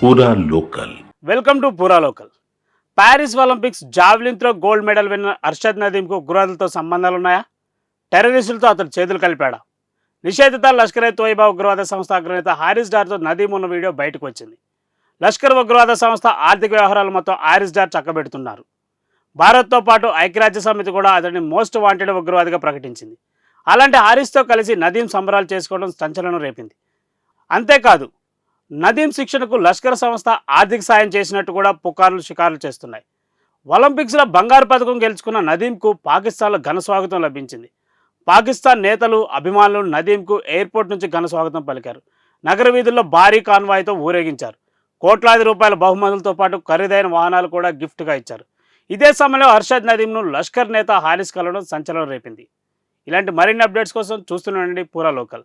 పూరా local. Welcome to పూరా local. Paris Olympics javelin throw gold medal winner Arshad నదీంకు ఉగ్రవాదులతో సంబంధాలున్నాయా? టెర్రరిస్టులతో అతడు చేతులు కలిపాడా? నిషేధిత లష్కర్ తోయిబా ఉగ్రవాద సంస్థ అగ్రనేత హారిస్ డార్తో నదీం ఉన్న వీడియో బయటకు వచ్చింది. లష్కర్ ఉగ్రవాద సంస్థ ఆర్థిక వ్యవహారాలు మొత్తం హారిస్ డార్ చక్కబెడుతున్నారు. భారత్తో పాటు ఐక్యరాజ్య సమితి కూడా అతడిని మోస్ట్ వాంటెడ్ ఉగ్రవాదిగా ప్రకటించింది. అలాంటి హారిస్తో కలిసి నదీం సంబరాలు చేసుకోవడం సంచలనం రేపింది. అంతేకాదు, నదీం శిక్షణకు లష్కర్ సంస్థ ఆర్థిక సాయం చేసినట్టు కూడా పుకార్లు షికారులు చేస్తున్నాయి. ఒలింపిక్స్లో బంగారు పథకం గెలుచుకున్న నదీంకు పాకిస్తాన్లో ఘన స్వాగతం లభించింది. పాకిస్తాన్ నేతలు, అభిమానులు నదీంకు ఎయిర్పోర్ట్ నుంచి ఘన స్వాగతం పలికారు. నగర వీధుల్లో భారీ కాన్వాయ్తో ఊరేగించారు. కోట్లాది రూపాయల బహుమతులతో పాటు ఖరీదైన వాహనాలు కూడా గిఫ్ట్గా ఇచ్చారు. ఇదే సమయంలో అర్షద్ నదీంను లష్కర్ నేత హారిస్ కలవడం సంచలనం రేపింది. ఇలాంటి మరిన్ని అప్డేట్స్ కోసం చూస్తూనే ఉండండి పూరా లోకల్.